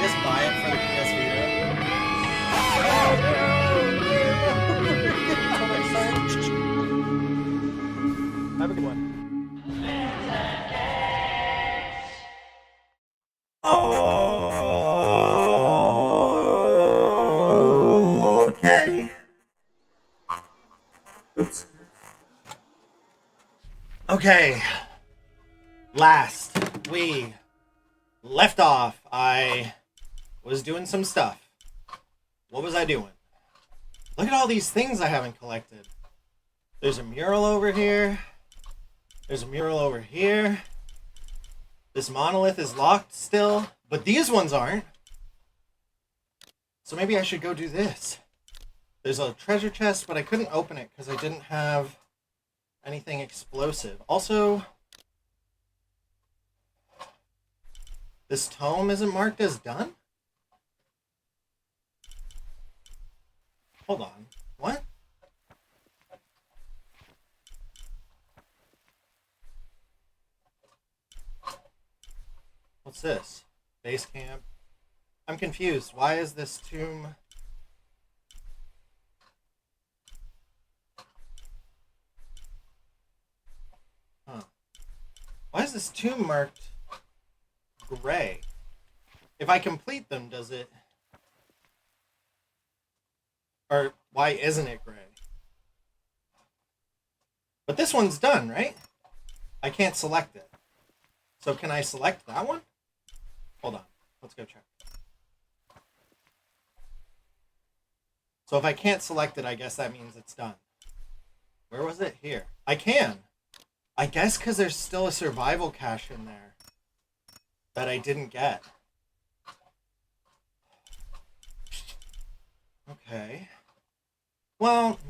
just buy it for the PS Vita? Have a good one. Oh, okay. Oops. Okay. Last we left off, I was doing some stuff. What was I doing? Look at all these things I haven't collected. There's a mural over here. There's a mural over here. This monolith is locked still, but these ones aren't. So maybe I should go do this. There's a treasure chest, but I couldn't open it because I didn't have anything explosive. Also, this tome isn't marked as done? Hold on. What? What's this? Base camp? I'm confused. Why is this tomb... Huh. Why is this tomb marked gray? If I complete them, does it... Or why isn't it gray? But this one's done, right? I can't select it. So can I select that one? Hold on. Let's go check. So if I can't select it, I guess that means it's done. Where was it? Here. I can. I guess because there's still a survival cache in there that I didn't get. Okay. Well...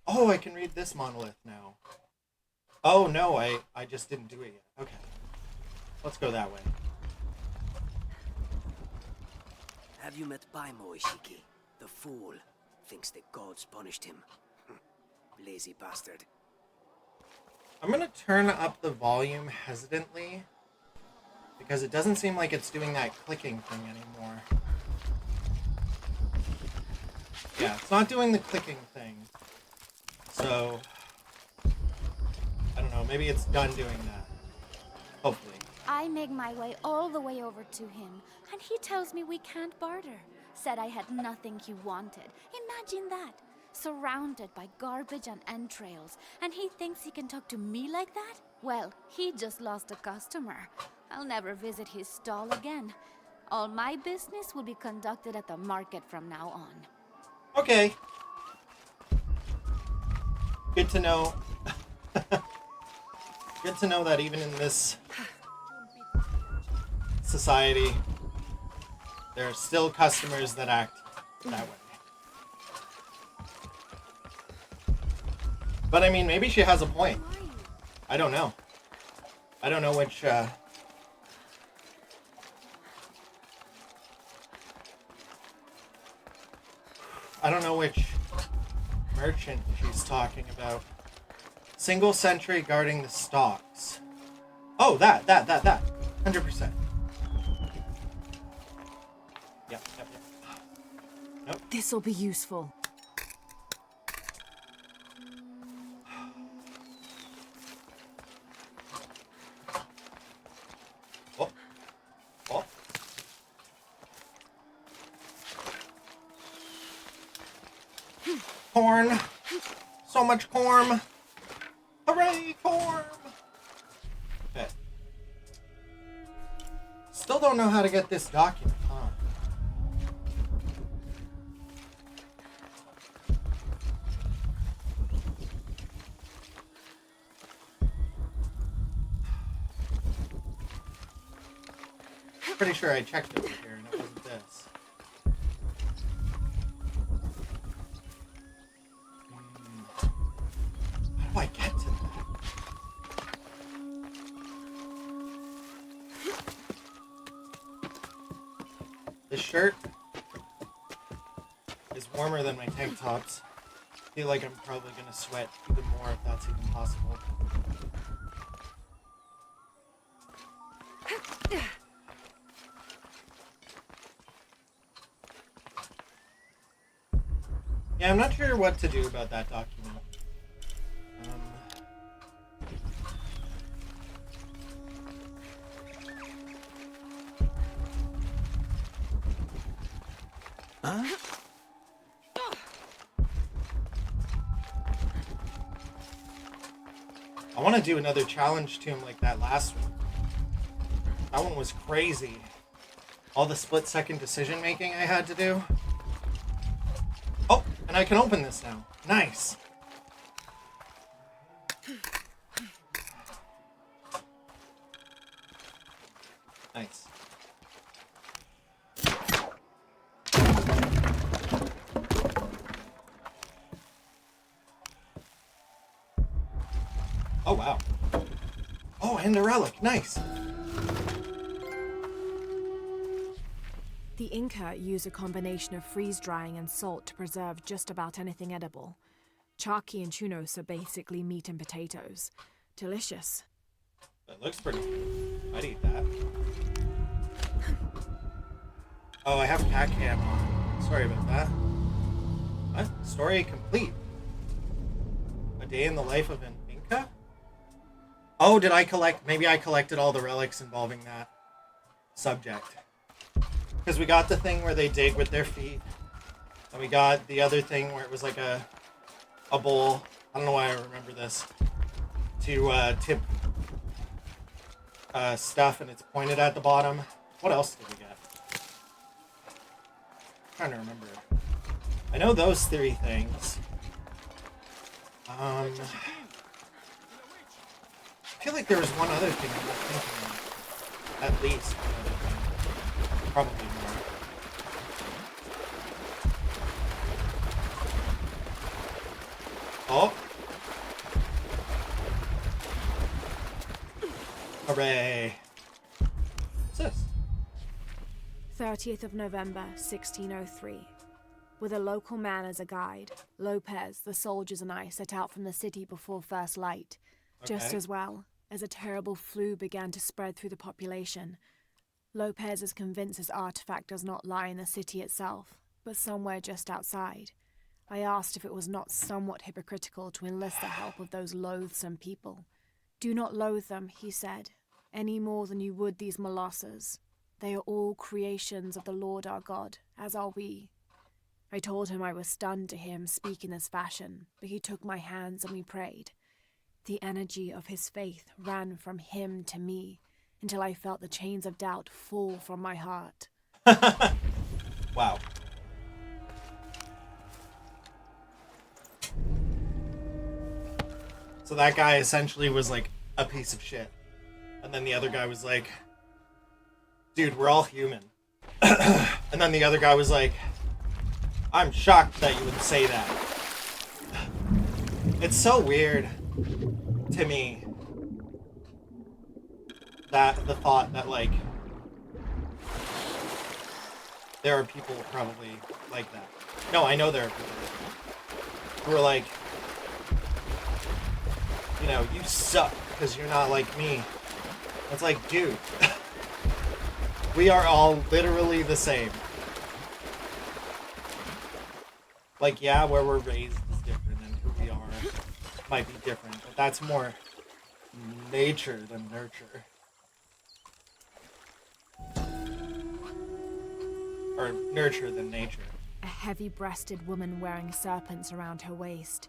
Oh, I can read this monolith now. Oh, no, I just didn't do it yet. Okay. Let's go that way. Have you met Baimo, Ishiki? The fool thinks the gods punished him. Lazy bastard. I'm gonna turn up the volume hesitantly because it doesn't seem like it's doing that clicking thing anymore. Yeah, it's not doing the clicking thing. So, I don't know, maybe it's done doing that. Hopefully. I make my way all the way over to him, and he tells me we can't barter. Said I had nothing he wanted. Imagine that. Surrounded by garbage and entrails, and he thinks he can talk to me like that? Well, he just lost a customer. I'll never visit his stall again. All my business will be conducted at the market from now on. Okay. Good to know. Good to know that even in this society, there are still customers that act that way. But I mean, maybe she has a point. I don't know. I don't know which, I don't know which merchant she's talking about. Single sentry guarding the stocks. Oh, that. 100%. Yep. Nope. This'll be useful. Oh. Corn. So much corn. Hooray, corn. Okay. Still don't know how to get this document, huh? Pretty sure I checked over here and it wasn't this. How do I get to that? This shirt is warmer than my tank tops. feel like I'm probably gonna sweat even more if that's even possible. Yeah, I'm not sure what to do about that document. I want to do another challenge to him like that last one. That one was crazy. All the split-second decision making I had to do. Oh, and I can open this now. Nice. Nice. Oh, wow. Oh, and a relic. Nice. The Inca used a combination of freeze-drying and salt to preserve just about anything edible. Charqui and chunos are basically meat and potatoes. Delicious. That looks pretty good. I'd eat that. Oh, I have cat cam on. Sorry about that. What? Story complete. A day in the life of an Inca? Oh, did I collect... Maybe I collected all the relics involving that subject. Because we got the thing where they dig with their feet. And we got the other thing where it was like a bowl. I don't know why I remember this. To tip stuff and it's pointed at the bottom. What else did we get? I'm trying to remember. I know those three things. I feel like there was one other thing I'm not thinking of. At least one other thing. Probably more. Oh. Hooray. What's this? 30th of November, 1603. With a local man as a guide, Lopez, the soldiers and I set out from the city before first light. Just as well, as a terrible flu began to spread through the population. Lopez is convinced his artifact does not lie in the city itself, but somewhere just outside. I asked if it was not somewhat hypocritical to enlist the help of those loathsome people. Do not loathe them, he said, any more than you would these molosses. They are all creations of the Lord our God, as are we. I told him I was stunned to hear him speak in this fashion, but he took my hands and we prayed. The energy of his faith ran from him to me, until I felt the chains of doubt fall from my heart. Wow. So that guy essentially was like a piece of shit. And then the other guy was like, dude, we're all human. And then the other guy was like, I'm shocked that you would say that. It's so weird to me that the thought that like there are people probably like that. No, I know there are people like that. Who are like, you know, you suck because you're not like me. It's like, dude, we are all literally the same. Like, yeah, where we're raised is different and who we are might be different, but that's more nature than nurture. Or nurture than nature. A heavy-breasted woman wearing serpents around her waist.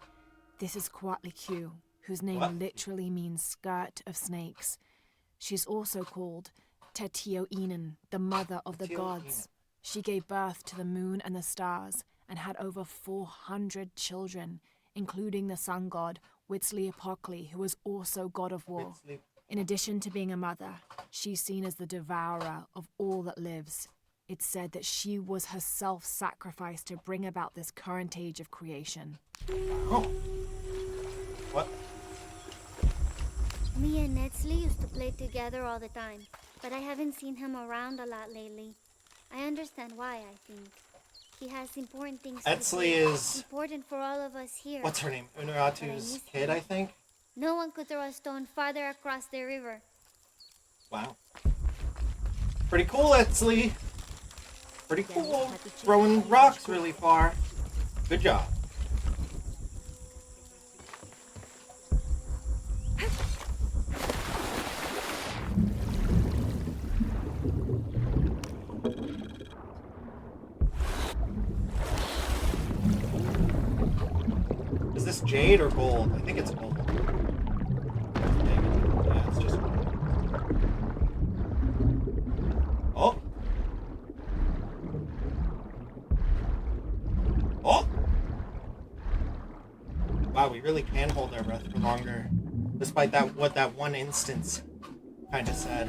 This is Coatlicue, whose name literally means skirt of snakes. She's also called Tetioinen, the mother of the gods. She gave birth to the moon and the stars, and had over 400 children, including the sun god Huitzilopochtli, who was also god of war. In addition to being a mother, she's seen as the devourer of all that lives. It's said that she was herself sacrificed to bring about this current age of creation. Oh. What? Me and Netsley used to play together all the time, but I haven't seen him around a lot lately. I understand why, I think. He has important things Etzli to do. is... Important for all of us here. What's her name? But I Unuratu's miss kid, him. I think? No one could throw a stone farther across the river. Wow. Pretty cool, Etzli. Pretty cool. Throwing rocks really far. Good job. Is this jade or gold? I think it's gold. Yeah, it's just gold. Oh. Oh! Wow, we really can hold our breath for longer. Despite that, what that one instance kind of said.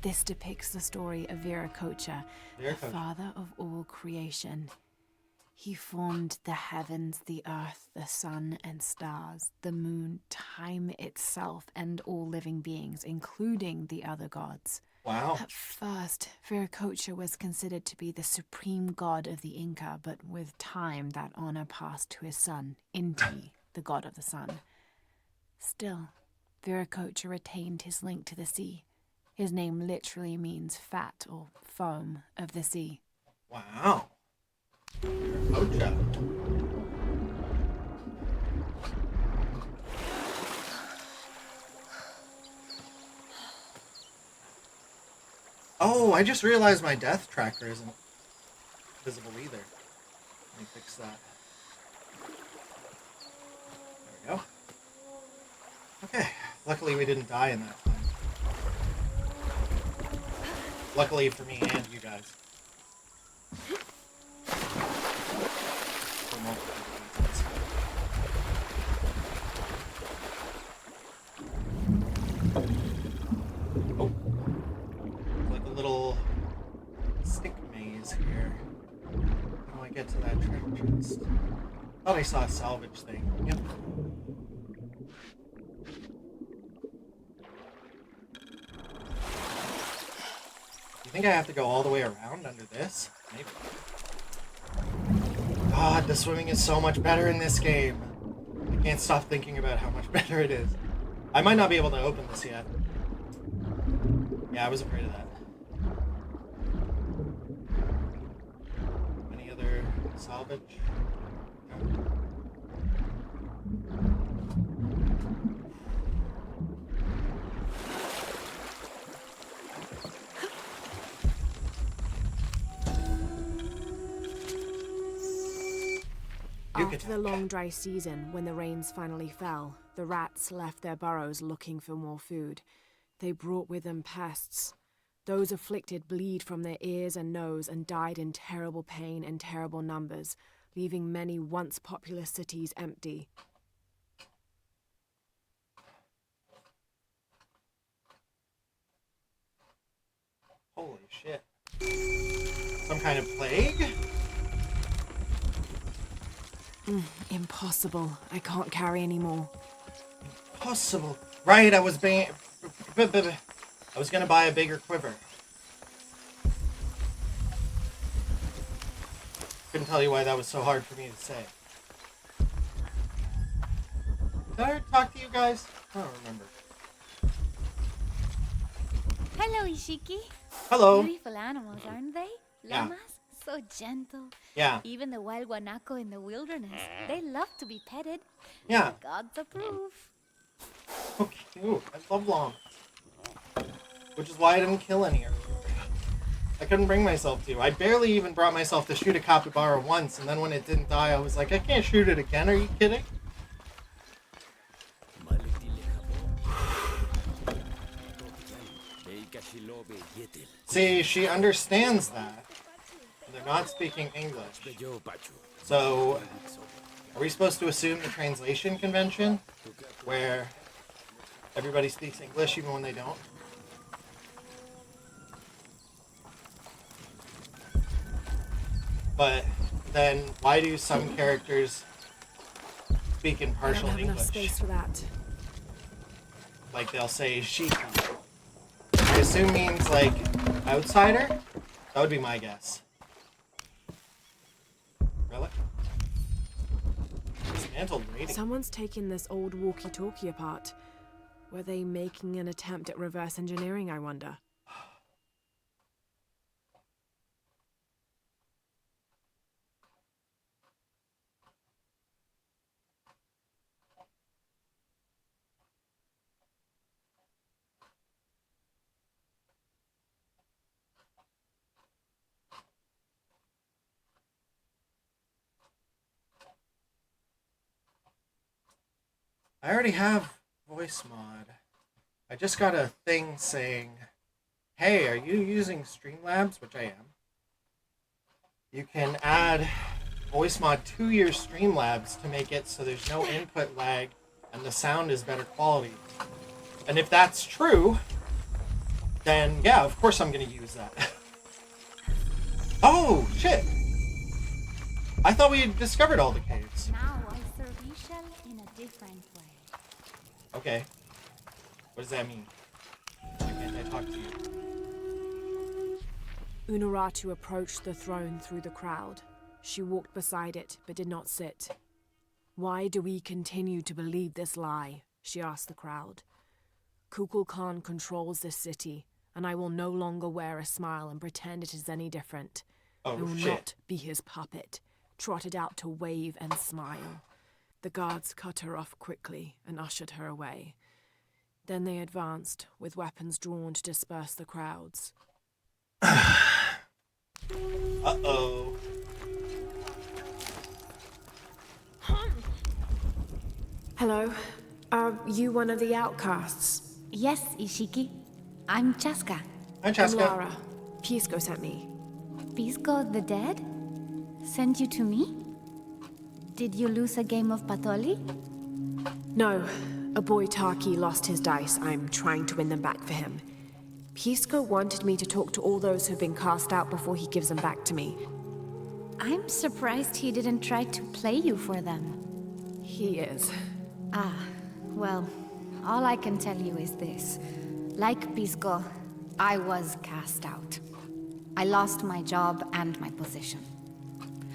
This depicts the story of Viracocha, the Viracocha. father of all creation. He formed the heavens, the earth, the sun and stars, the moon, time itself, and all living beings, including the other gods. Wow. At first, Viracocha was considered to be the supreme god of the Inca, but with time that honor passed to his son, Inti, the god of the sun. Still, Viracocha retained his link to the sea. His name literally means fat or foam of the sea. Wow. Viracocha. Oh, I just realized my death tracker isn't visible either. Let me fix that. There we go. Okay. Luckily we didn't die in that time. Luckily for me and you guys. For multiple reasons. Oh. Like a little stick maze here. How do I get to that treasure chest? Thought I saw a salvage thing. Yep. You think I have to go all the way around under this? Maybe. God, the swimming is so much better in this game. I can't stop thinking about how much better it is. I might not be able to open this yet. Yeah, I was afraid of that. Any other salvage? No. After the long dry season, when the rains finally fell, the rats left their burrows looking for more food. They brought with them pests. Those afflicted bleed from their ears and nose and died in terrible pain and terrible numbers, leaving many once populous cities empty. Holy shit. Some kind of plague? Impossible. I can't carry anymore. Impossible. Right, I was gonna buy a bigger quiver. Couldn't tell you why that was so hard for me to say. Did I ever talk to you guys? I don't remember. Hello, Ishiki. Hello. Beautiful animals, aren't they? Yeah. Llamas, so gentle. Yeah. Even the wild guanaco in the wilderness, they love to be petted. Yeah. The gods approve. So cute. I love llamas. Which is why I didn't kill any earlier. I couldn't bring myself to. I barely even brought myself to shoot a capybara once, and then when it didn't die, I was like, I can't shoot it again. Are you kidding? See, she understands that. They're not speaking English. So, are we supposed to assume the translation convention, where everybody speaks English even when they don't? But then, why do some characters speak in partial I don't have enough English? space for that. Like they'll say "shika." I assume means like outsider. That would be my guess. Relic? Dismantled rating. Someone's taken this old walkie-talkie apart. Were they making an attempt at reverse engineering, I wonder? I already have voice mod. I just got a thing saying, hey, are you using Streamlabs? Which I am. You can add voice mod to your Streamlabs to make it so there's no input lag and the sound is better quality. And if that's true, then yeah, of course I'm going to use that. Oh, shit. I thought we had discovered all the caves. Now I serve Ishel in a different way. Okay. What does that mean? Why can't I talk to you? Unuratu approached the throne through the crowd. She walked beside it, but did not sit. Why do we continue to believe this lie? She asked the crowd. KUKULKAN controls this city, and I will no longer wear a smile and pretend it is any different. Oh, I will shit. not be his puppet, trotted out to wave and smile. The guards cut her off quickly and ushered her away. Then they advanced, with weapons drawn to disperse the crowds. Uh-oh. Hello. Are you one of the outcasts? Yes, Ishiki. I'm Chaska. Hi, I'm Chaska. Lara. Pisco sent me. Pisco the dead? Sent you to me? Did you lose a game of Patoli? No. A boy Taki lost his dice. I'm trying to win them back for him. Pisco wanted me to talk to all those who've been cast out before he gives them back to me. I'm surprised he didn't try to play you for them. He is. Ah, well, all I can tell you is this. Like Pisco, I was cast out. I lost my job and my position.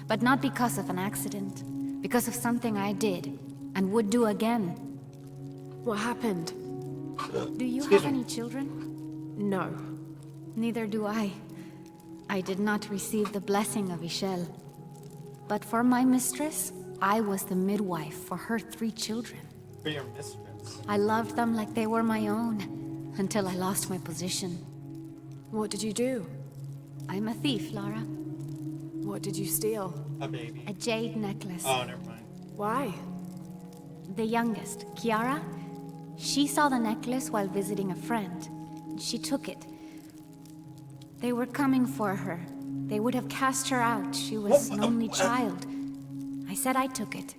But not because of an accident. Because of something I did, and would do again. What happened? Do you Excuse have me. any children? No. Neither do I. I did not receive the blessing of Ishel. But for my mistress, I was the midwife for her 3 children. For your mistress. I loved them like they were my own, until I lost my position. What did you do? I'm a thief, Lara. What did you steal? A baby. A jade necklace. Oh, never mind. Why? The youngest, Kiara, she saw the necklace while visiting a friend. She took it. They were coming for her. They would have cast her out. She was an only child. I said I took it.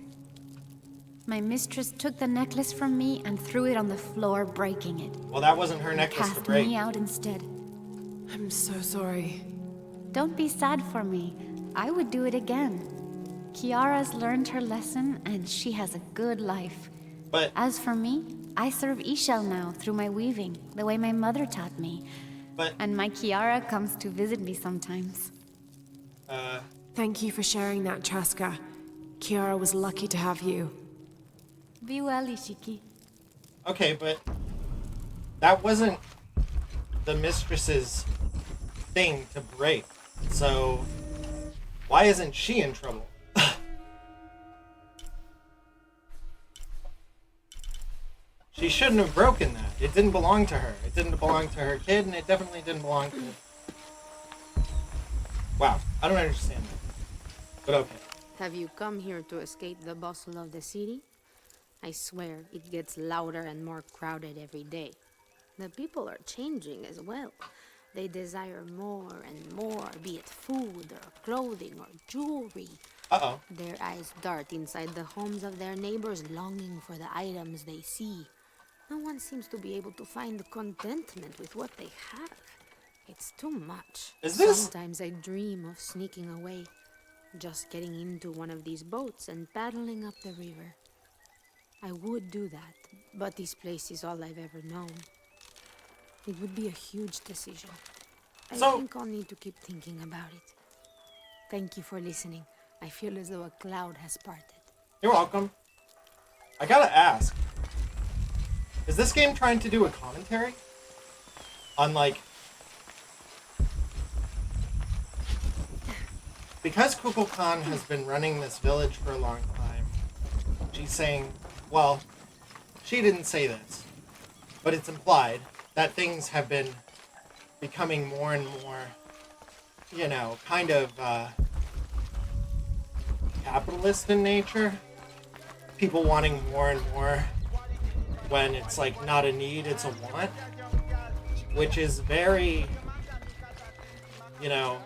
My mistress took the necklace from me and threw it on the floor, breaking it. Well, that wasn't her necklace to Cast break. me out instead. I'm so sorry. Don't be sad for me. I would do it again. Kiara's learned her lesson, and she has a good life. But As for me, I serve Ishel now through my weaving, the way my mother taught me. But And my Kiara comes to visit me sometimes. Thank you for sharing that, Chaska. Kiara was lucky to have you. Be well, Ishiki. okay, but that wasn't the mistress's thing to break. So why isn't she in trouble? She shouldn't have broken that. It didn't belong to her. It didn't belong to her kid, and it definitely didn't belong to... Wow, I don't understand that. But okay. Have you come here to escape the bustle of the city? I swear, it gets louder and more crowded every day. The people are changing as well. They desire more and more, be it food or clothing or jewelry. Uh-oh. Their eyes dart inside the homes of their neighbors, longing for the items they see. No one seems to be able to find contentment with what they have. It's too much. Is this- Sometimes I dream of sneaking away, just getting into one of these boats and paddling up the river. I would do that, but this place is all I've ever known. It would be a huge decision. I So- think I'll need to keep thinking about it. Thank you for listening. I feel as though a cloud has parted. You're welcome. I gotta ask, is this game trying to do a commentary on, like, because KUKULKAN has been running this village for a long time, she's saying, well, she didn't say this, but it's implied that things have been becoming more and more, you know, kind of capitalist in nature. People wanting more and more when it's like not a need, it's a want, which is very, you know,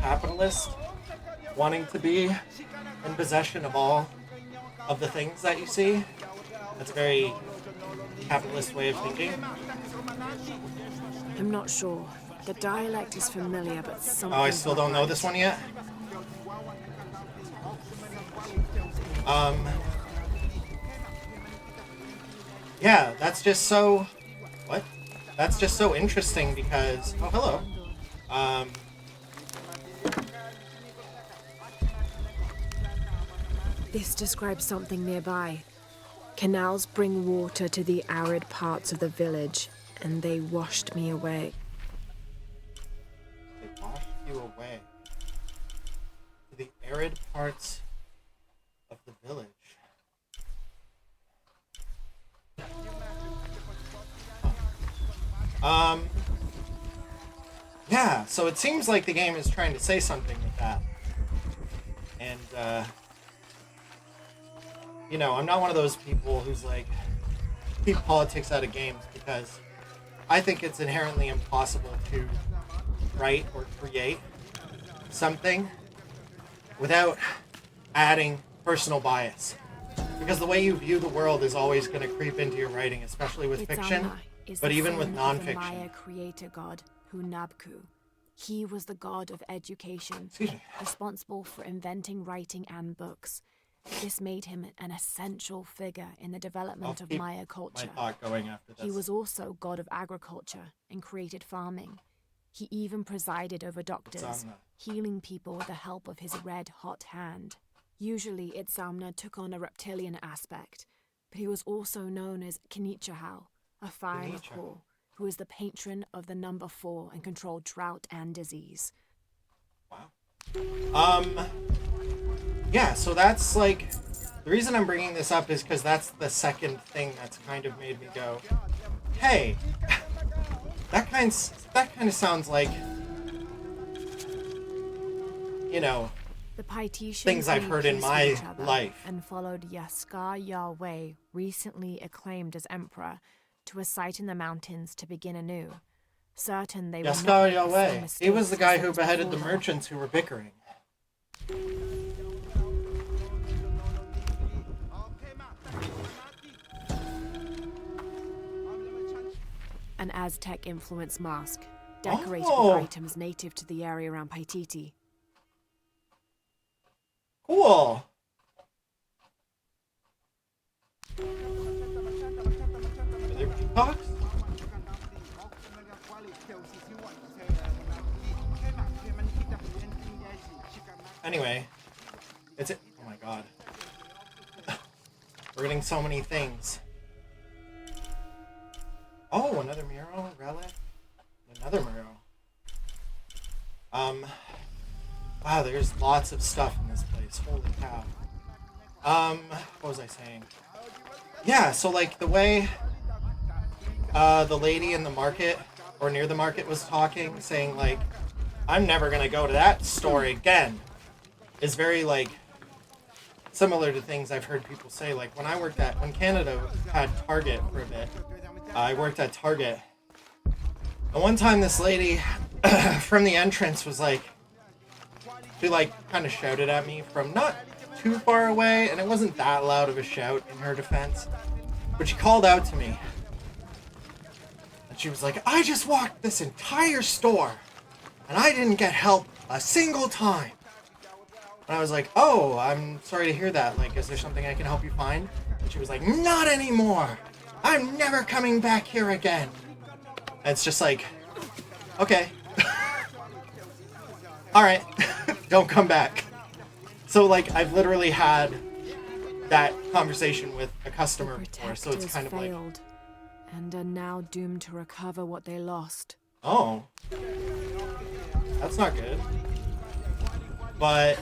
capitalist, wanting to be in possession of all of the things that you see. That's a very capitalist way of thinking. I'm not sure. The dialect is familiar, but something. Oh, I still don't know this one yet. Yeah, that's just so... What? That's just so interesting because... Oh, hello. This describes something nearby. Canals bring water to the arid parts of the village, and they washed me away. They washed you away to the arid parts of the village. Yeah, so it seems like the game is trying to say something with that. And, you know, I'm not one of those people who's like, keep politics out of games, because I think it's inherently impossible to write or create something without adding personal bias. Because the way you view the world is always going to creep into your writing, especially with fiction, but even with nonfiction. Maya creator god Hunabku. He was the god of education, Excuse me. responsible for inventing writing and books. This made him an essential figure in the development I'll of keep Maya culture. My thought going after this. He was also god of agriculture and created farming. He even presided over doctors, healing people with the help of his red-hot hand. Usually, Itzamna took on a reptilian aspect, but he was also known as Kinichahau, a fire macaw, who is the patron of the number 4 and controlled drought and disease. Wow. Yeah, so that's like, the reason I'm bringing this up is because that's the second thing that's kind of made me go, hey, that kind of sounds like, you know, The Paititians things I've made heard in peace my with each other life. and followed Yaskar Yahweh, recently acclaimed as emperor, to a site in the mountains to begin anew. Certain they will not Yaskar make the same Yahweh. He was the mistakes guy as who those beheaded the before them. merchants who were bickering. An Aztec-influenced mask, decorated Oh. with items native to the area around Paititi. Cool. Are there peacocks? Anyway, it's it. Oh my god. We're getting so many things. Oh, another mural, relic, another mural. Wow, there's lots of stuff in this place. Holy cow. What was I saying? Yeah, so like the way the lady in the market or near the market was talking, saying like, I'm never gonna go to that store again, is very like similar to things I've heard people say. Like when Canada had Target for a bit, I worked at Target. And one time this lady from the entrance was like, she like kind of shouted at me from not too far away, and it wasn't that loud of a shout in her defense, but she called out to me. And she was like, I just walked this entire store and I didn't get help a single time. And I was like, oh, I'm sorry to hear that. Like, is there something I can help you find? And she was like, not anymore. I'm never coming back here again. And it's just like, Okay. Alright. Don't come back. So, like, I've literally had that conversation with a customer before, so it's kind of like... failed and are now doomed to recover what they lost. Oh. That's not good. But...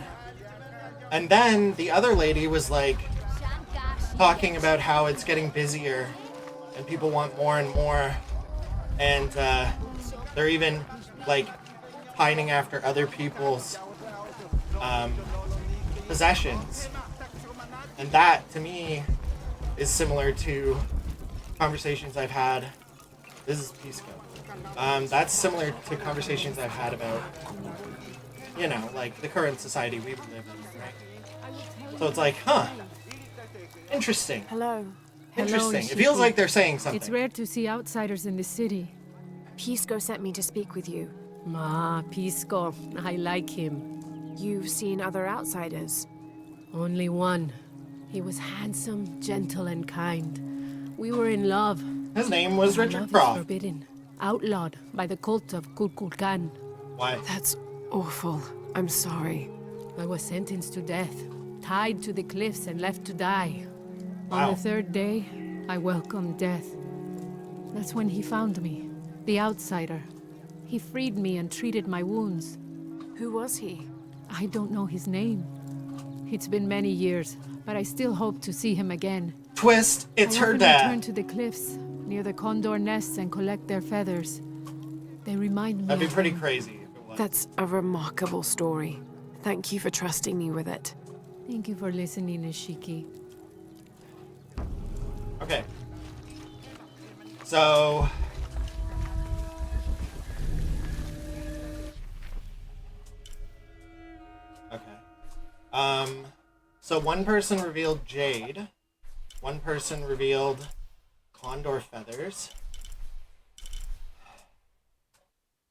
And then the other lady was, like, talking about how it's getting busier and people want more and more. And they're even, like, pining after other people's possessions. And that, to me, is similar to conversations I've had. This is Pisco. That's similar to conversations I've had about, you know, like the current society we live in, right? So it's like, huh, interesting. Hello. Interesting. It feels like they're saying something. It's rare to see outsiders in the city. Pisco sent me to speak with you. Ah, Pisco. I like him. You've seen other outsiders? Only one. He was handsome, gentle, and kind. We were in love. His name was Richard Love is Croft. forbidden. Outlawed by the cult of KUKULKAN. Why? That's awful. I'm sorry. I was sentenced to death, tied to the cliffs and left to die. Wow. On the third day, I welcomed death. That's when he found me, the outsider. He freed me and treated my wounds. Who was he? I don't know his name. It's been many years, but I still hope to see him again. Twist, it's I her often dad. return to the cliffs, near the condor nests, and collect their feathers. They remind me That'd be of pretty him. crazy if it was. That's a remarkable story. Thank you for trusting me with it. Thank you for listening, Ishiki. Okay. So... Okay. So one person revealed jade. One person revealed condor feathers.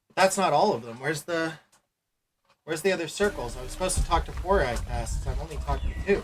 But that's not all of them. Where's the other circles? I was supposed to talk to 4 outcasts. I've only talked to 2.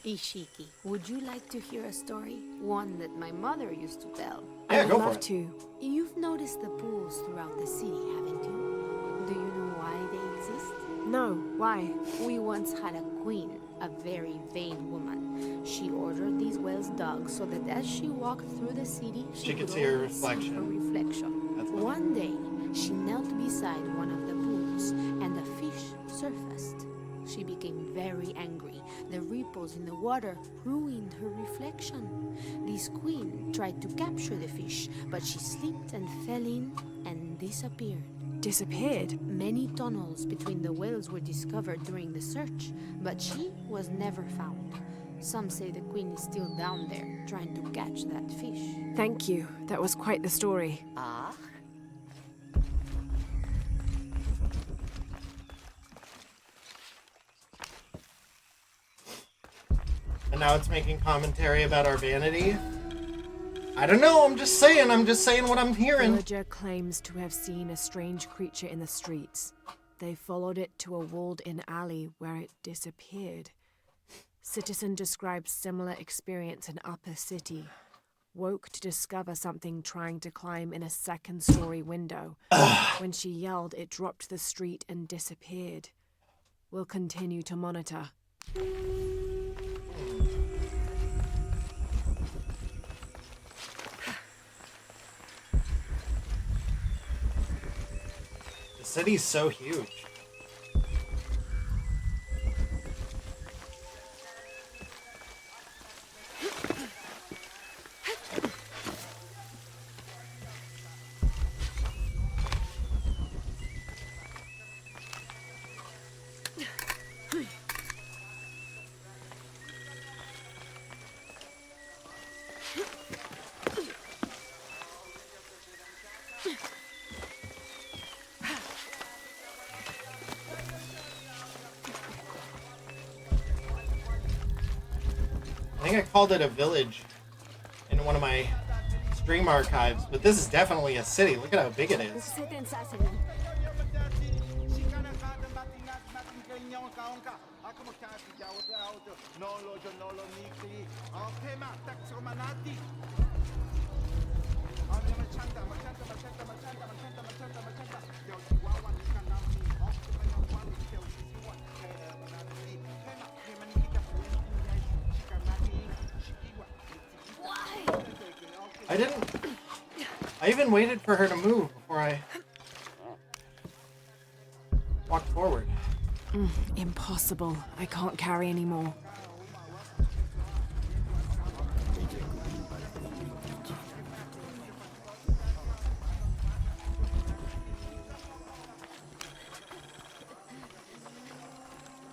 Ishiki, would you like to hear a story? One that my mother used to tell. Yeah, I'd go for love it. to. You've noticed the pools throughout the city, haven't you? Do you know why they exist? No, why? We once had a queen, a very vain woman. She ordered these wells dug so that as she walked through the city, She could see her always reflection. her reflection. That's funny. One day, she knelt beside one of the pools, and a fish surfaced. She became very angry. The ripples in the water ruined her reflection. This queen tried to capture the fish, but she slipped and fell in and disappeared. Disappeared? Many tunnels between the wells were discovered during the search, but she was never found. Some say the queen is still down there, trying to catch that fish. Thank you. That was quite the story. Ah? And now it's making commentary about our vanity. I don't know, I'm just saying what I'm hearing. Villager claims to have seen a strange creature in the streets. They followed it to a walled-in alley where it disappeared. Citizen describes similar experience in Upper City. Woke to discover something trying to climb in a second-story window. When she yelled, it dropped to the street and disappeared. We'll continue to monitor. The city's so huge. I think I called it a village in one of my stream archives, but this is definitely a city. Look at how big it is. I didn't... I even waited for her to move before I walked forward. Impossible. I can't carry anymore.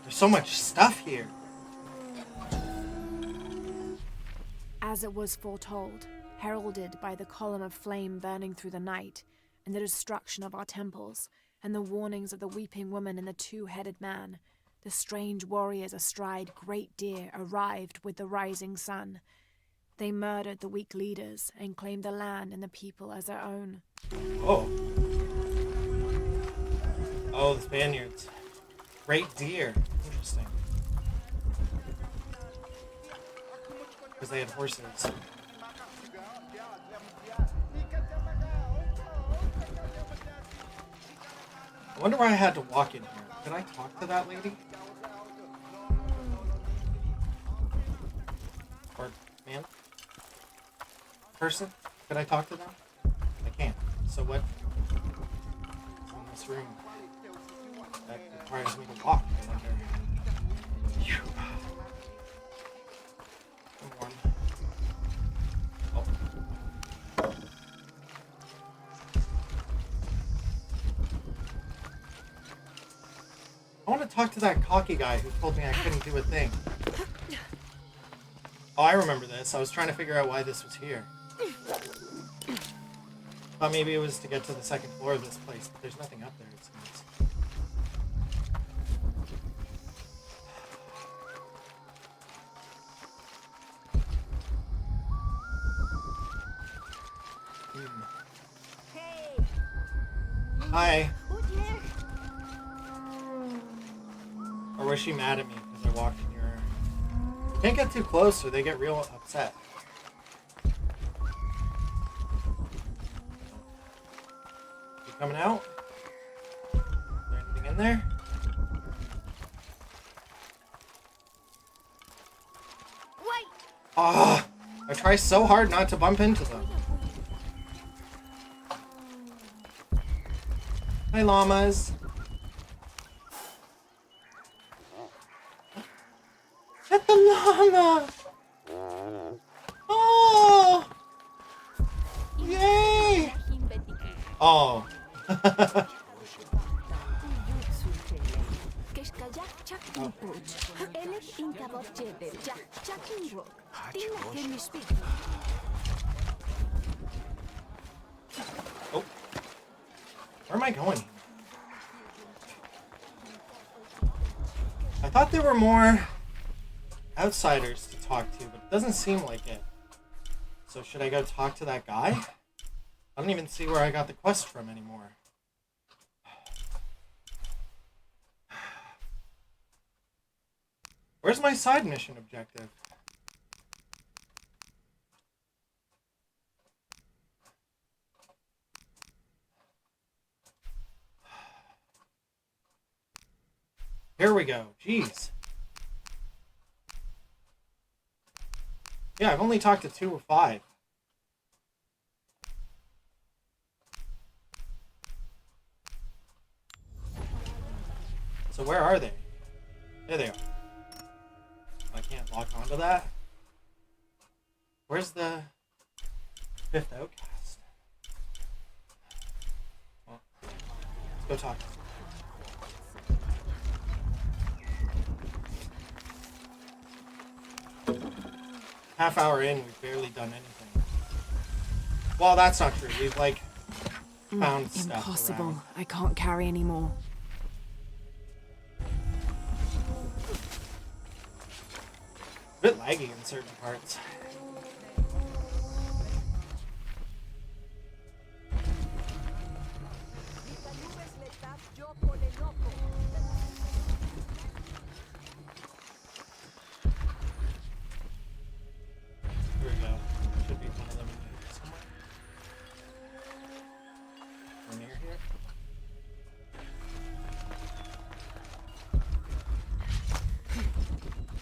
There's so much stuff here. As it was foretold, heralded by the column of flame burning through the night, and the destruction of our temples, and the warnings of the weeping woman and the two-headed man, the strange warriors astride great deer arrived with the rising sun. They murdered the weak leaders and claimed the land and the people as their own. Oh. Oh, the Spaniards. Great deer. Interesting. Because they had horses. I wonder why I had to walk in here. Could I talk to that lady? Or man? Person? Could I talk to them? I can't. So what? It's in this room. That requires me to walk. I wonder. Phew. I'm warm. Oh. I want to talk to that cocky guy who told me I couldn't do a thing. Oh, I remember this. I was trying to figure out why this was here. Thought maybe it was to get to the second floor of this place, but there's nothing up there, it seems. Hi. Or was she mad at me because I walked in here? Can't get too close or they get real upset. You coming out? Is there anything in there? Wait! Ah! I try so hard not to bump into them. Hi, llamas. At the llama! Oh! Yay! Oh. Oh. Where am I going? I thought there were more outsiders to talk to, but it doesn't seem like it. So should I go talk to that guy? I don't even see where I got the quest from anymore. Where's my side mission objective? Here we go. Jeez. Yeah, I've only talked to 2 of 5. So where are they? There they are. I can't lock onto that. Where's the 5th outcast? Well, let's go talk. Half hour in, we've barely done anything. Well, that's not true. We've, like, found stuff Impossible. around. I can't carry anymore. A bit laggy in certain parts. Here we go. Should be one of them in here somewhere.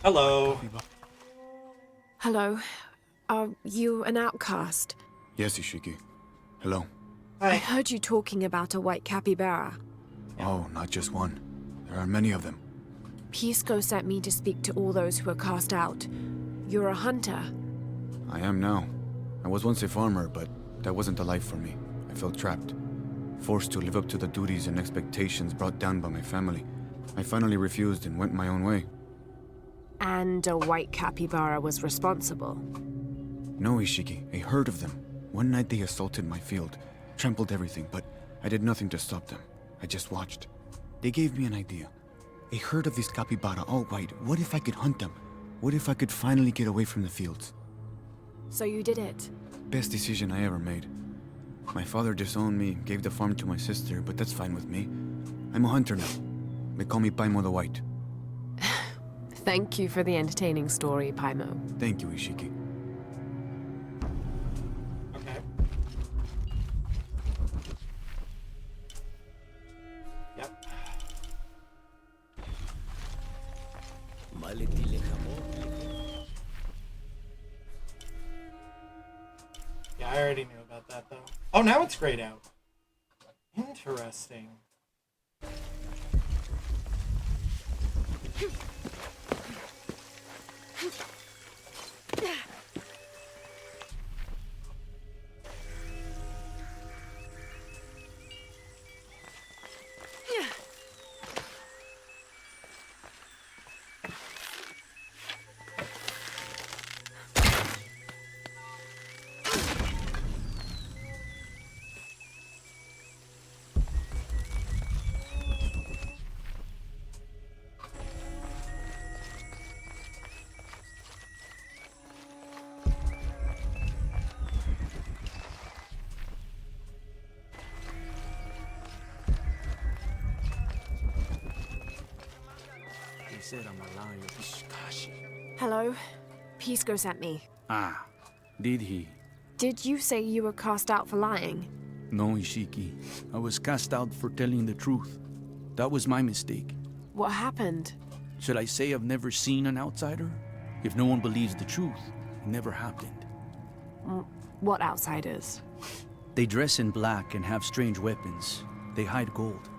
Hello. Hello. Are you an outcast? Yes, Ishiki. Hello. I Hi. heard you talking about a white capybara. Oh, not just one. There are many of them. Pisco sent me to speak to all those who are cast out. You're a hunter. I am now. I was once a farmer, but that wasn't the life for me. I felt trapped. Forced to live up to the duties and expectations brought down by my family. I finally refused and went my own way. And a white capybara was responsible. No, Ishiki, a herd of them. One night they assaulted my field, trampled everything, but I did nothing to stop them. I just watched. They gave me an idea. A herd of these capybara, all white. What if I could hunt them? What if I could finally get away from the fields? So you did it. Best decision I ever made. My father disowned me, gave the farm to my sister, but that's fine with me. I'm a hunter now. They call me Paimo the White. Thank you for the entertaining story, Paimo. Thank you, Ishiki. Okay. Yep. Yeah, I already knew about that though. Oh, now it's grayed out. Interesting. Hello. Pisco sent me. Ah, did he? Did you say you were cast out for lying? No, Ishiki. I was cast out for telling the truth. That was my mistake. What happened? Should I say I've never seen an outsider? If no one believes the truth, it never happened. What outsiders? They dress in black and have strange weapons. They hide gold.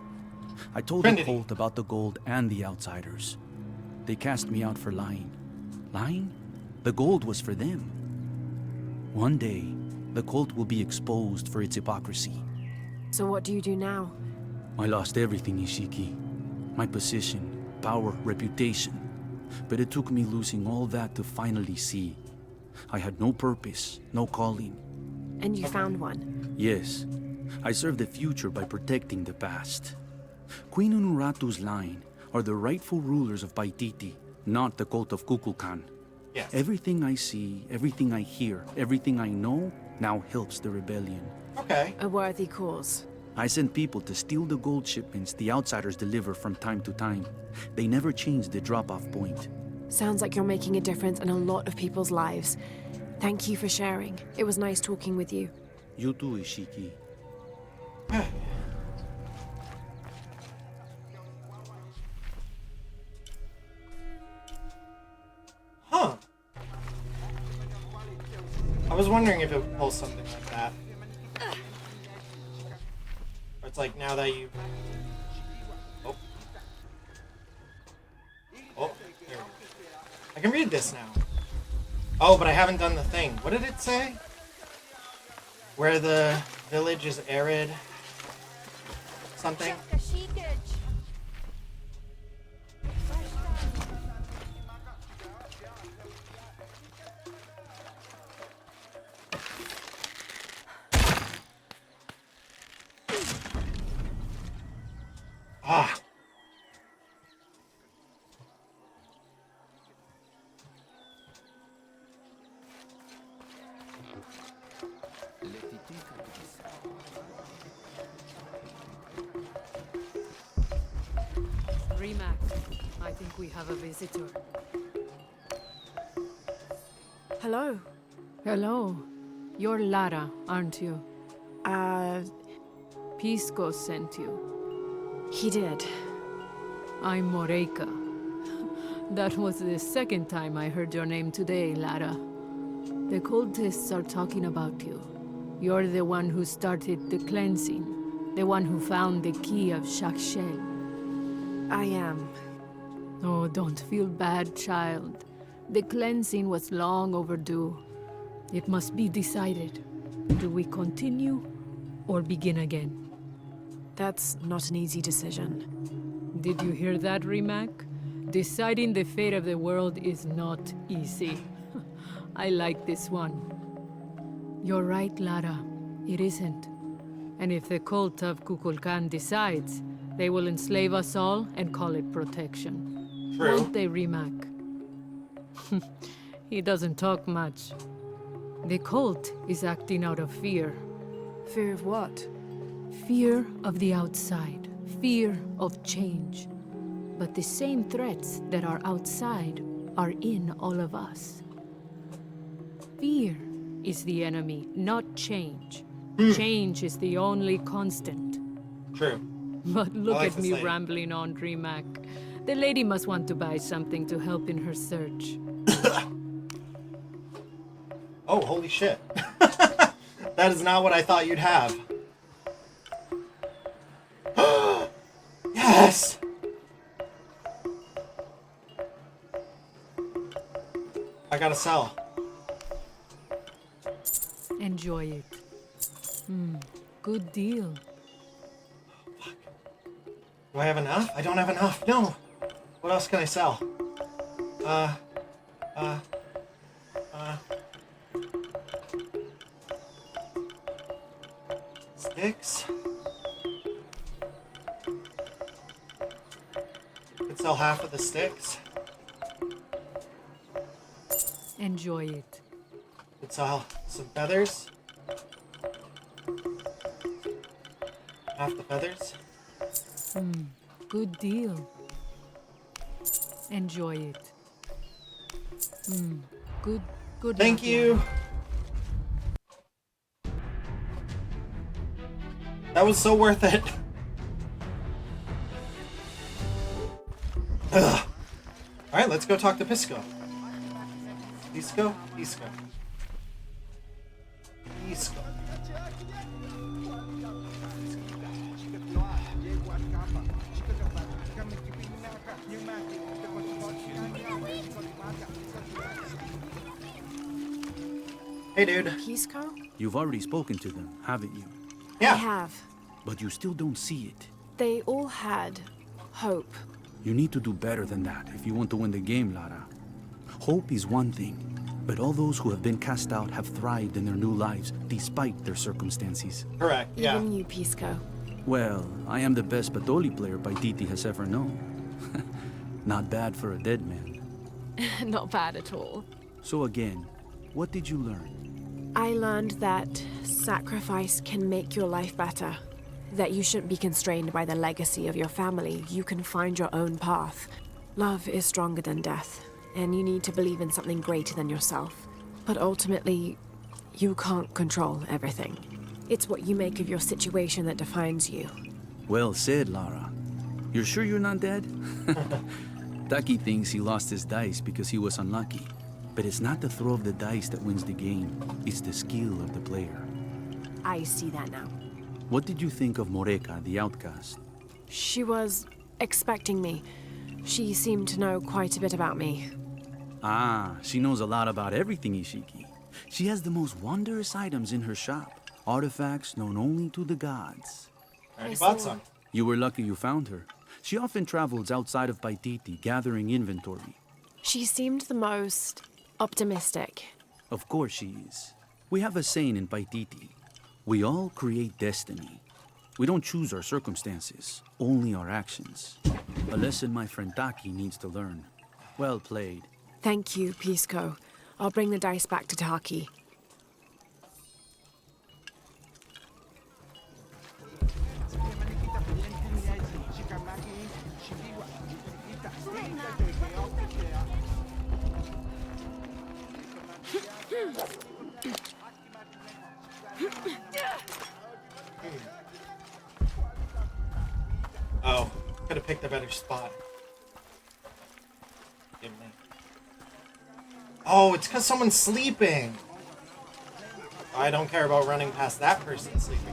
I told Trinity. the cult about the gold and the outsiders. They cast me out for lying. Lying? The gold was for them. One day, the cult will be exposed for its hypocrisy. So what do you do now? I lost everything, Ishiki. My position, power, reputation. But it took me losing all that to finally see. I had no purpose, no calling. And you found one. Yes, I serve the future by protecting the past. Queen Unuratu's line are the rightful rulers of Paititi, not the cult of KUKULKAN. Yes. Everything I see, everything I hear, everything I know now helps the rebellion. Okay. A worthy cause. I send people to steal the gold shipments the outsiders deliver from time to time. They never change the drop-off point. Sounds like you're making a difference in a lot of people's lives. Thank you for sharing. It was nice talking with you. You too, Ishiki. Huh. I was wondering if it would pull something like that. Or it's like now that you... Oh. Oh, there we go. I can read this now. Oh, but I haven't done the thing. What did it say? Where the village is arid. Something. Ah. Rimac, I think we have a visitor. Hello. Hello. You're Lara, aren't you? Pisco sent you. He did. I'm Moreika. That was the second time I heard your name today, Lara. The cultists are talking about you. You're the one who started the cleansing. The one who found the key of Shakshel. I am. Oh, don't feel bad, child. The cleansing was long overdue. It must be decided. Do we continue or begin again? That's not an easy decision. Did you hear that, Rimac? Deciding the fate of the world is not easy. I like this one. You're right, Lara. It isn't. And if the cult of KUKULKAN decides, they will enslave us all and call it protection. True. Won't they, Rimac? He doesn't talk much. The cult is acting out of fear. Fear of what? Fear of the outside. Fear of change. But the same threats that are outside are in all of us. Fear is the enemy, not change. Change is the only constant. True. But look like at this me lady. rambling on, Rimac. The lady must want to buy something to help in her search. Oh, holy shit. That is not what I thought you'd have. Yes! I gotta sell. Enjoy it. Good deal. Do I have enough? I don't have enough. No. What else can I sell? Sticks. Could sell half of the sticks. Enjoy it. Could sell some feathers. Half the feathers. Good deal. Enjoy it. Good Thank luck, you. That was so worth it. Ugh. All right, let's go talk to Pisco. Pisco? Pisco. Pisco. Hey, dude. Pisco? You've already spoken to them, haven't you? I Yeah. have. But you still don't see it. They all had hope. You need to do better than that if you want to win the game, Lara. Hope is one thing, but all those who have been cast out have thrived in their new lives despite their circumstances. Correct. Yeah. Even you, Pisco. Well, I am the best Patoli player Paititi has ever known. Not bad for a dead man. Not bad at all. So again, what did you learn? I learned that sacrifice can make your life better. That you shouldn't be constrained by the legacy of your family. You can find your own path. Love is stronger than death, and you need to believe in something greater than yourself. But ultimately, you can't control everything. It's what you make of your situation that defines you. Well said, Lara. You're sure you're not dead? Taki thinks he lost his dice because he was unlucky. But it's not the throw of the dice that wins the game. It's the skill of the player. I see that now. What did you think of Moreka, the outcast? She was expecting me. She seemed to know quite a bit about me. Ah, she knows a lot about everything, Ishiki. She has the most wondrous items in her shop. Artifacts known only to the gods. I already I bought saw. some. You were lucky you found her. She often travels outside of Paititi, gathering inventory. She seemed the most optimistic. Of course she is. We have a saying in Paititi. We all create destiny. We don't choose our circumstances, only our actions. A lesson my friend Taki needs to learn. Well played. Thank you, Pisco. I'll bring the dice back to Taki. Oh, could have picked a better spot. Give me. Oh, it's because someone's sleeping. I don't care about running past that person sleeping.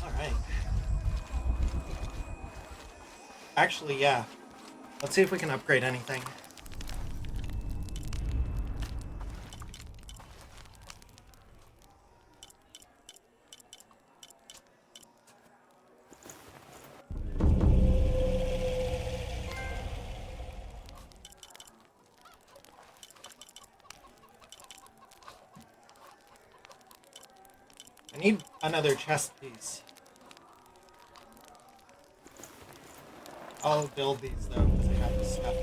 Alright. Actually, yeah. Let's see if we can upgrade anything. I need another chest piece. I'll build these though, because I have this stuff.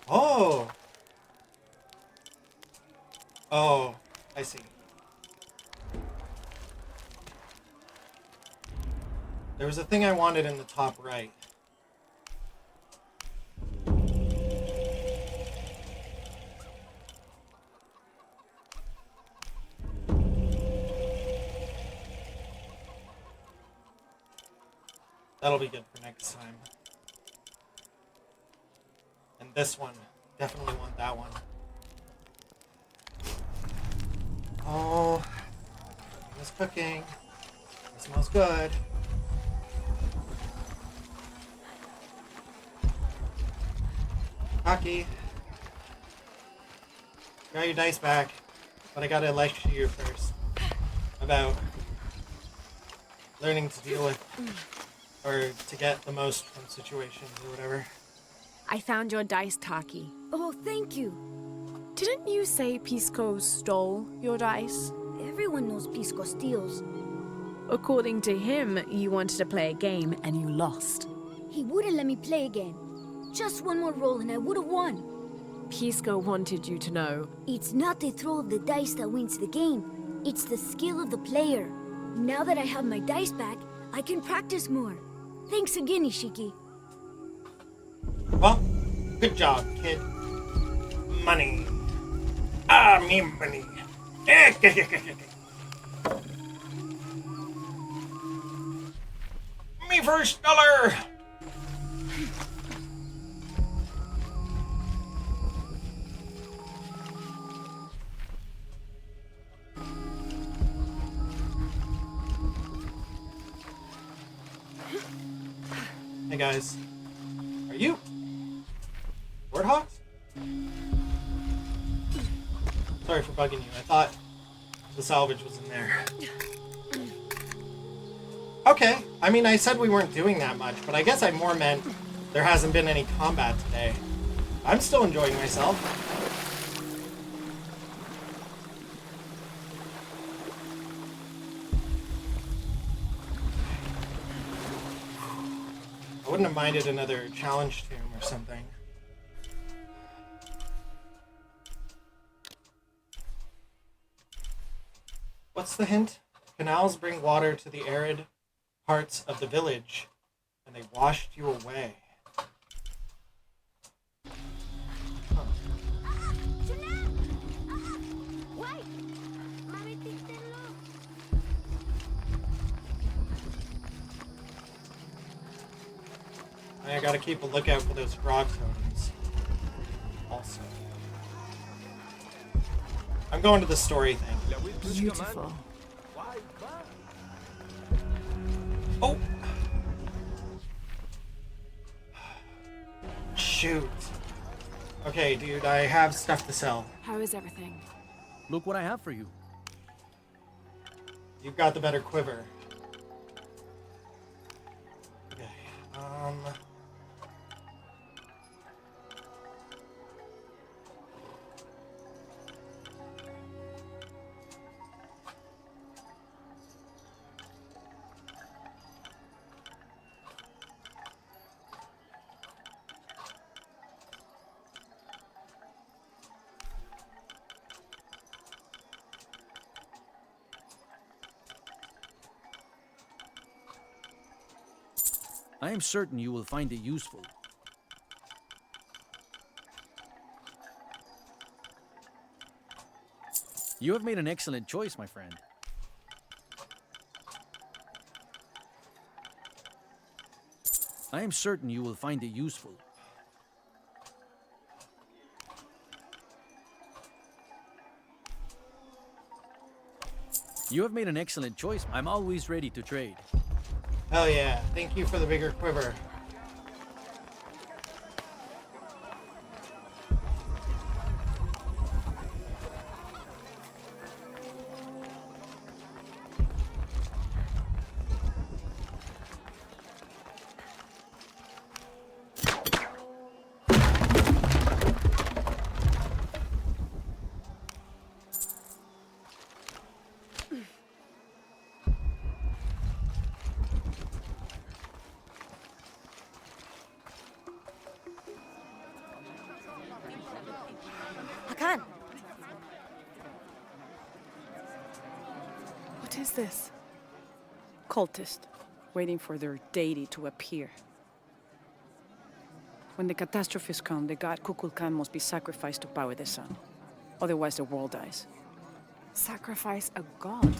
Oh! Oh, I see. There was a thing I wanted in the top right. That'll be good for next time. And this one. Definitely want that one. Oh, it's cooking. It smells good. Hockey. Got your dice back, but I gotta lecture you first about learning to deal with, or to get the most from situations or whatever. I found your dice, Taki. Oh, thank you. Didn't you say Pisco stole your dice? Everyone knows Pisco steals. According to him, you wanted to play a game and you lost. He wouldn't let me play again. Just one more roll and I would have won. Pisco wanted you to know. It's not the throw of the dice that wins the game. It's the skill of the player. Now that I have my dice back, I can practice more. Thanks again, Ishiki. Well, good job, kid. Money. Ah, me money. Me first dollar. Hey guys, are you Warthawks? Sorry for bugging you. I thought the salvage was in there. Okay, I mean, I said we weren't doing that much, but I guess I more meant there hasn't been any combat today. I'm still enjoying myself. I wouldn't have minded another challenge tomb or something. What's the hint? Canals bring water to the arid parts of the village, and they washed you away. Huh. I gotta keep a lookout for those frog totems. Also. I'm going to the story thing. Beautiful. Oh! Shoot. Okay, dude, I have stuff to sell. How is everything? Look what I have for you. You've got the better quiver. Um. I am certain you will find it useful. You have made an excellent choice, my friend. I am certain you will find it useful. You have made an excellent choice. I'm always ready to trade. Hell yeah. Thank you for the bigger quiver. Hakan! What is this? Cultist, waiting for their deity to appear. When the catastrophes come, the god KUKULKAN must be sacrificed to power the sun. Otherwise, the world dies. Sacrifice a god?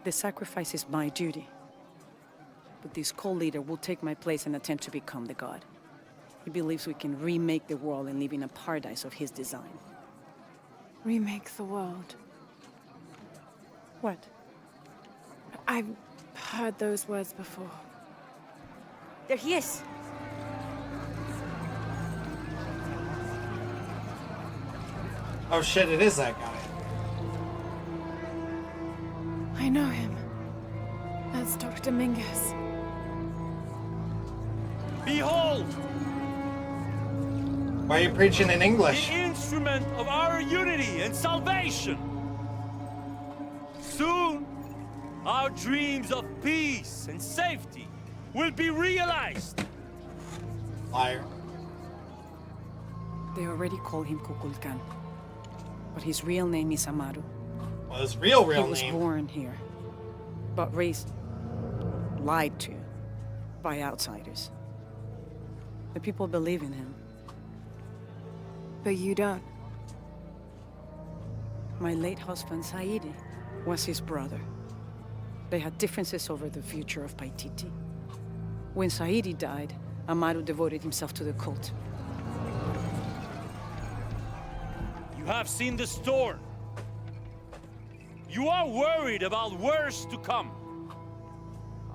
The sacrifice is my duty. But this cult leader will take my place and attempt to become the god. He believes we can remake the world and live in a paradise of his design. Remake the world. What? I've heard those words before. There he is! Oh shit, it is that guy. I know him. That's Dr. Mingus. Behold! Why are you preaching in English? The instrument of our unity and salvation! Soon, our dreams of peace and safety will be realized! Liar. They already call him KUKULKAN. But his real name is Amaru. Well, his real He was name. born here, but raised, lied to, by outsiders. The people believe in him. But you don't. My late husband, Saidi, was his brother. They had differences over the future of Paititi. When Saidi died, Amaru devoted himself to the cult. You have seen the storm. You are worried about worse to come.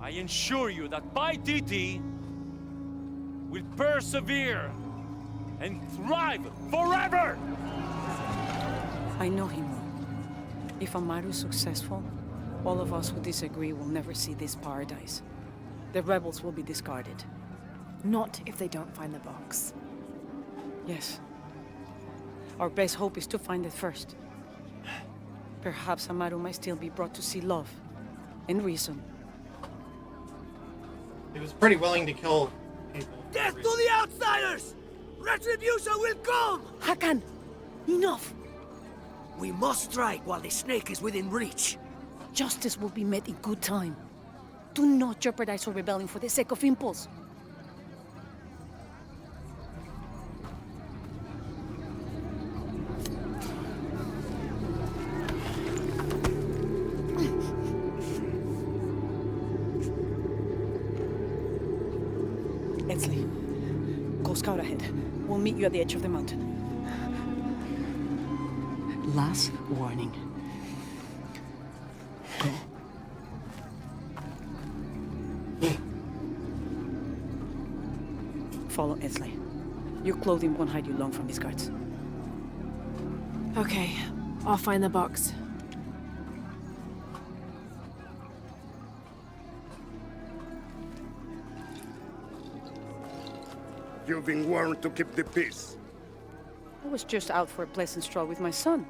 I assure you that Paititi will persevere and thrive forever! I know him well. If Amaru is successful, all of us who disagree will never see this paradise. The rebels will be discarded. Not if they don't find the box. Yes. Our best hope is to find it first. Perhaps Amaru might still be brought to see love and reason. He was pretty willing to kill people. Death to the outsiders! Retribution will come! Hakan! Enough! We must strike while the snake is within reach. Justice will be met in good time. Do not jeopardize our rebellion for the sake of impulse. Edsley, go scout ahead. We'll meet you at the edge of the mountain. Last warning. Follow Edsley. Your clothing won't hide you long from these guards. Okay, I'll find the box. You've been warned to keep the peace. I was just out for a pleasant stroll with my son.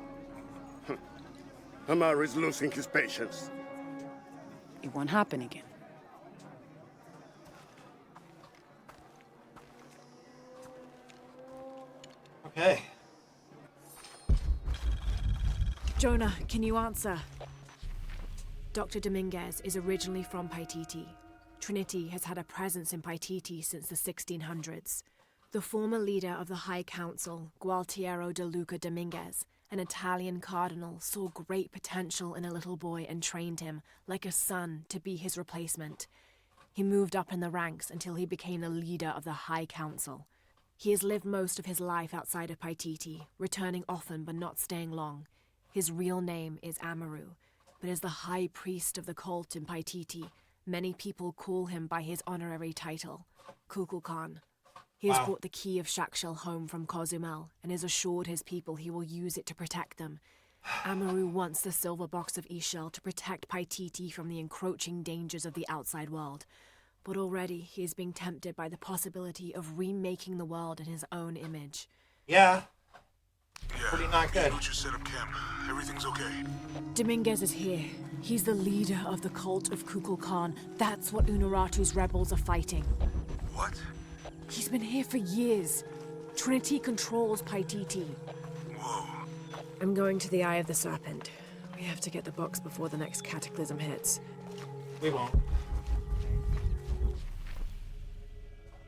Amar is losing his patience. It won't happen again. Okay. Jonah, can you answer? Dr. Dominguez is originally from Paititi. Trinity has had a presence in Paititi since the 1600s. The former leader of the High Council, Gualtiero de Luca Dominguez, an Italian cardinal, saw great potential in a little boy and trained him, like a son, to be his replacement. He moved up in the ranks until he became the leader of the High Council. He has lived most of his life outside of Paititi, returning often but not staying long. His real name is Amaru, but as the high priest of the cult in Paititi, many people call him by his honorary title, KUKULKAN. He has brought the key of Shakshel home from Cozumel and has assured his people he will use it to protect them. Amaru wants the silver box of Ishel to protect Paititi from the encroaching dangers of the outside world. But already he is being tempted by the possibility of remaking the world in his own image. Yeah. Yeah, pretty not good. Inuch set up camp. Everything's okay. Dominguez is here. He's the leader of the cult of Kukulkan. That's what Unuratu's rebels are fighting. What? He's been here for years. Trinity controls Paititi. Whoa. I'm going to the Eye of the Serpent. We have to get the box before the next cataclysm hits. We won't.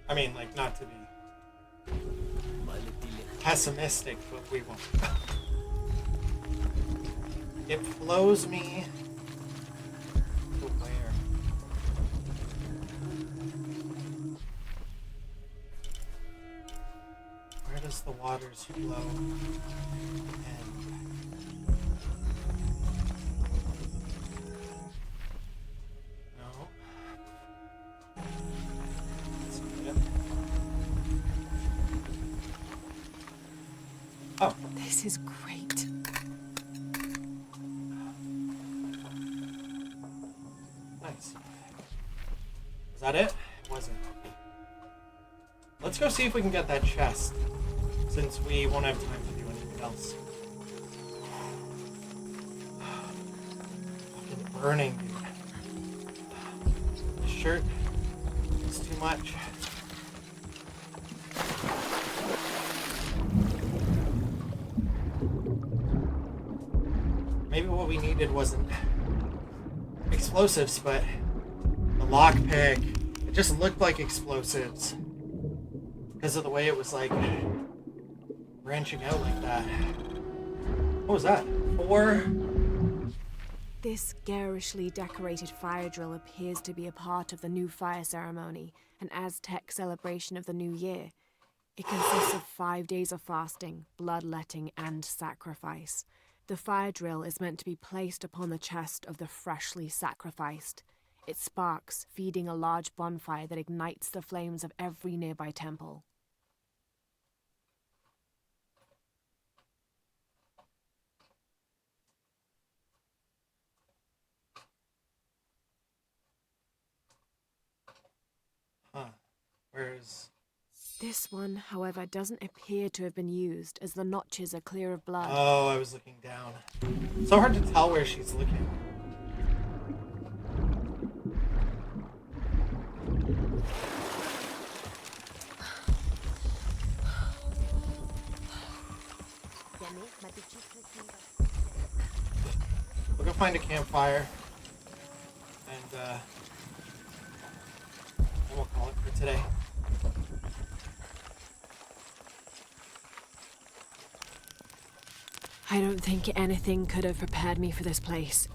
I mean, like, not to be pessimistic, but we won't. It flows me to where? Where does the waters flow end? No. That's not it. Oh. This is great. Nice. Is that it? It wasn't. Let's go see if we can get that chest, since we won't have time to do anything else. Fucking burning, dude. This shirt is too much. Maybe what we needed wasn't explosives, but the lockpick, it just looked like explosives because of the way it was like branching out like that. What was that? 4? This garishly decorated fire drill appears to be a part of the new fire ceremony, an Aztec celebration of the new year. It consists of 5 days of fasting, bloodletting, and sacrifice. The fire drill is meant to be placed upon the chest of the freshly sacrificed. It sparks, feeding a large bonfire that ignites the flames of every nearby temple. Huh. Where's... This one, however, doesn't appear to have been used, as the notches are clear of blood. Oh, I was looking down. So hard to tell where she's looking. We'll go find a campfire, and we'll call it for today. I don't think anything could have prepared me for this place.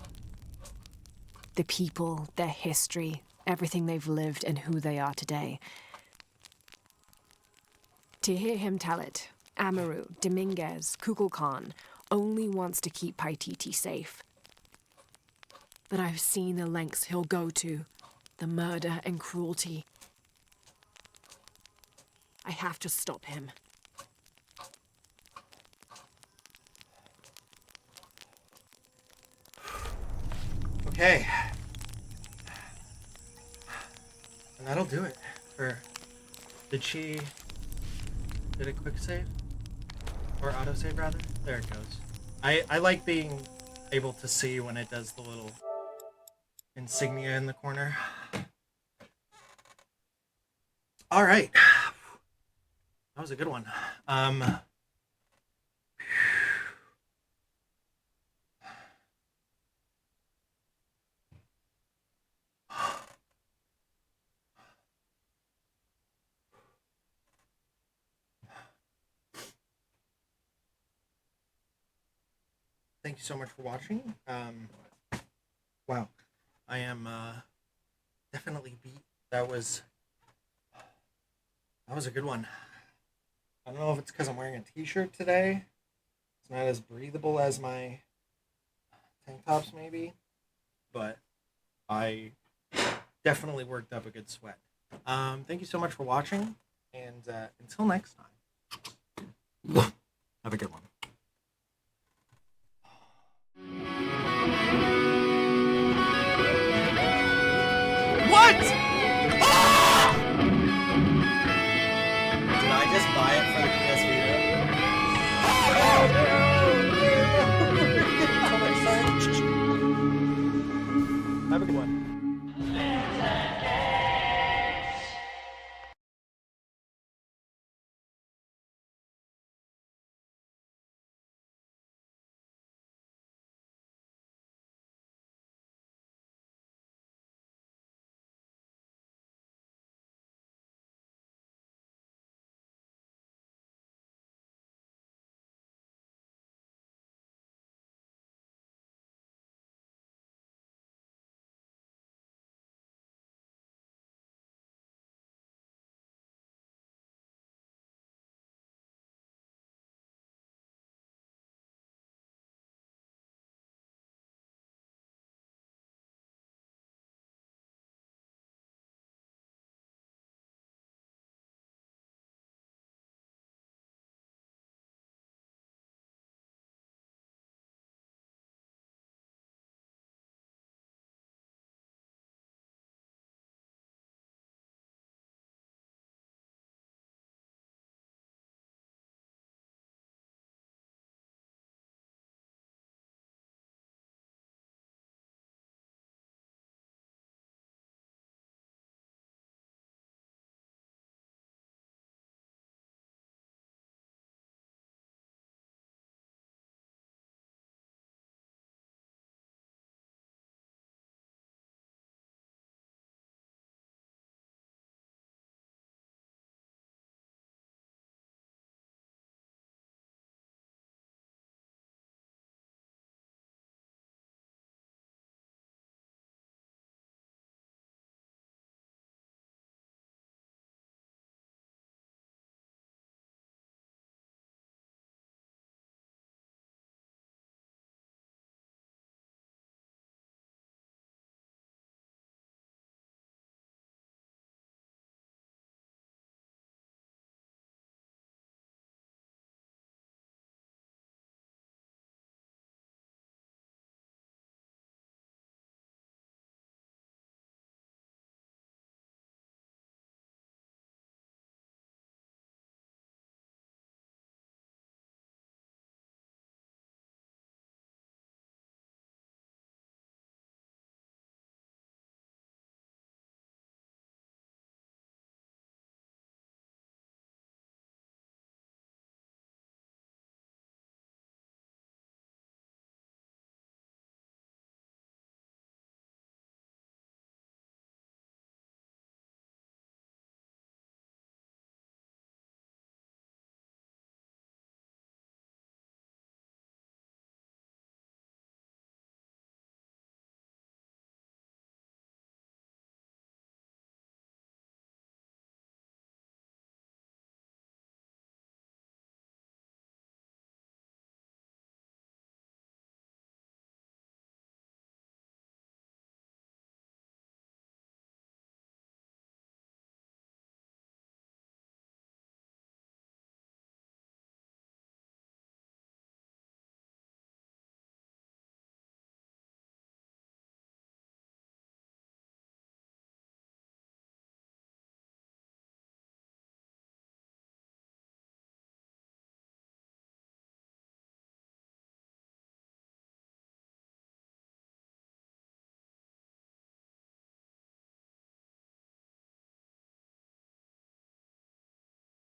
The people, their history, everything they've lived, and who they are today. To hear him tell it, Amaru, Dominguez, Kukulkan only wants to keep Paititi safe. But I've seen the lengths he'll go to, the murder and cruelty. I have to stop him. Okay. And that'll do it for the Chi Did it quick save? Or auto save rather? There it goes. I like being able to see when it does the little insignia in the corner. All right. That was a good one. Thank you so much for watching. Wow. I am definitely beat. That was a good one. I don't know if it's because I'm wearing a t-shirt today. It's not as breathable as my tank tops maybe, but I definitely worked up a good sweat. Thank you so much for watching, and until next time, have a good one.